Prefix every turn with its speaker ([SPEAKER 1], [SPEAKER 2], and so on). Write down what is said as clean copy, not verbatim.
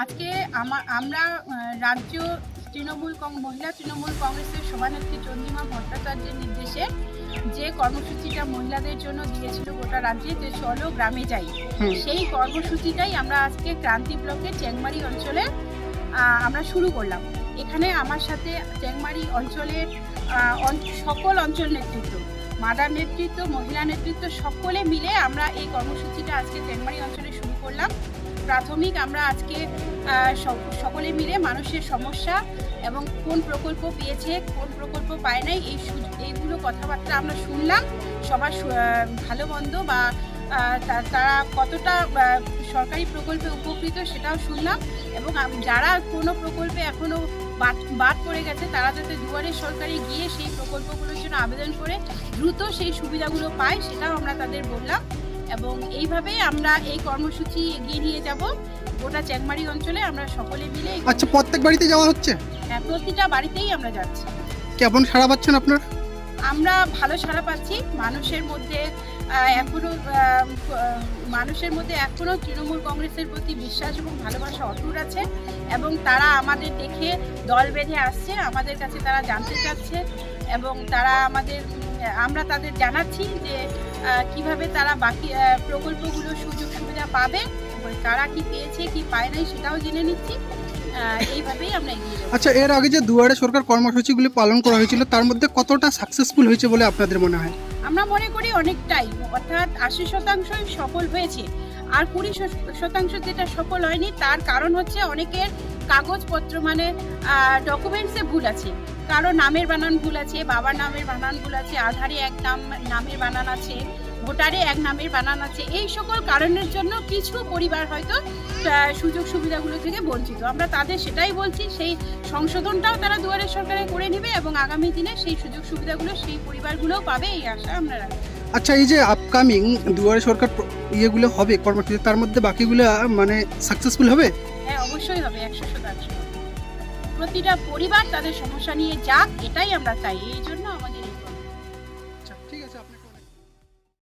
[SPEAKER 1] আজকে আমরা রাজ্য মহিলা তৃণমূল কংগ্রেসের সভানেত্রী চন্দ্রিমা ভট্টাচার্যের নির্দেশে যে কর্মসূচিটা মহিলাদের জন্য দিয়েছিল গোটা রাজ্যে, যে চলো গ্রামে যাই, সেই কর্মসূচিটাই আমরা আজকে ক্রান্তি ব্লকের চেংমারি অঞ্চলে আমরা শুরু করলাম। এখানে আমার সাথে চেংমারি অঞ্চলের সকল অঞ্চল নেতৃত্ব, মাদার নেতৃত্ব, মহিলা নেতৃত্ব সকলে মিলে আমরা এই কর্মসূচিটা আজকে চেংমারি অঞ্চলে শুরু করলাম। প্রাথমিক আমরা আজকে সকলে মিলে মানুষের সমস্যা এবং কোন প্রকল্প পেয়েছে, কোন প্রকল্প পায় নাই, এইগুলো কথাবার্তা আমরা শুনলাম। সবার ভালো মন্দ বা তারা কতটা সরকারি প্রকল্পে উপকৃত সেটাও শুনলাম, এবং যারা কোনো প্রকল্পে এখনও বাদ পড়ে গেছে তারা যাতে দুয়ারে সরকারে গিয়ে সেই প্রকল্পগুলোর জন্য আবেদন করে দ্রুত সেই সুবিধাগুলো পায় সেটাও আমরা তাদের বললাম। এবং এইভাবেই আমরা এই কর্মসূচি এগিয়ে নিয়ে যাব গোটা চেংমারি অঞ্চলে। আমরা সকলে মিলে
[SPEAKER 2] আচ্ছা, প্রত্যেক বাড়িতে যাওয়া হচ্ছে?
[SPEAKER 1] হ্যাঁ, প্রতিটা বাড়িতেই আমরা যাচ্ছি।
[SPEAKER 2] কেমন সাড়া পাচ্ছেন আপনারা?
[SPEAKER 1] আমরা ভালো সাড়া পাচ্ছি। মানুষের মধ্যে এখনো তৃণমূল কংগ্রেসের প্রতি বিশ্বাস এবং ভালোবাসা অটুট আছে, এবং তারা আমাদের দেখে দল বেঁধে আসছে, আমাদের কাছে তারা জানতে চাচ্ছে, এবং আমরা তাদের জানাচ্ছি যে কিভাবে তারা বাকি প্রকল্পগুলোর সুযোগ সুবিধা পাবে, কারা কি পেয়েছে কি পায় নাই সেটাও জেনে নিচ্ছি। এইভাবেই আমরা এগিয়ে যাব।
[SPEAKER 2] আচ্ছা, এর আগে যে দুয়ারে সরকার কর্মসূচিগুলি পালন করা হয়েছিল তার মধ্যে কতটা সাকসেসফুল হয়েছে বলে আপনাদের মনে হয়?
[SPEAKER 1] আমরা মনে করি অনেকটাই, অর্থাৎ 80% সফল হয়েছে, আর 20% যেটা সফল হয়নি তার কারণ হচ্ছে অনেকের কাগজপত্র মানে ডকুমেন্টসে ভুল আছে, কারো নামের বানান ভুল আছে, বাবার নামের বানান ভুল আছে, আধারে এক নামের বানান আছে, ভোটারে এক নামের বানান আছে। এই সকল কারণের জন্য কিছু পরিবার হয়তো সুযোগ সুবিধাগুলো থেকে বঞ্চিত। আমরা তাদের সেটাই বলছি, সেই সংশোধনটাও তারা দুয়ারে সরকারে করে নেবে এবং আগামী দিনে সেই সুযোগ সুবিধাগুলো সেই পরিবারগুলোও পাবে, এই আশা আমরা রাখি।
[SPEAKER 2] আচ্ছা, এই যে আপকামিং দুয়ারে সরকার ইয়েগুলো হবে কর্মসূচি, তার মধ্যে বাকিগুলো মানে সাকসেসফুল হবে?
[SPEAKER 1] হ্যাঁ, অবশ্যই হবে, 100%। প্রতিটা পরিবার তাদের সমস্যা নিয়ে যাক, এটাই আমরা চাই, এই জন্য আমাদের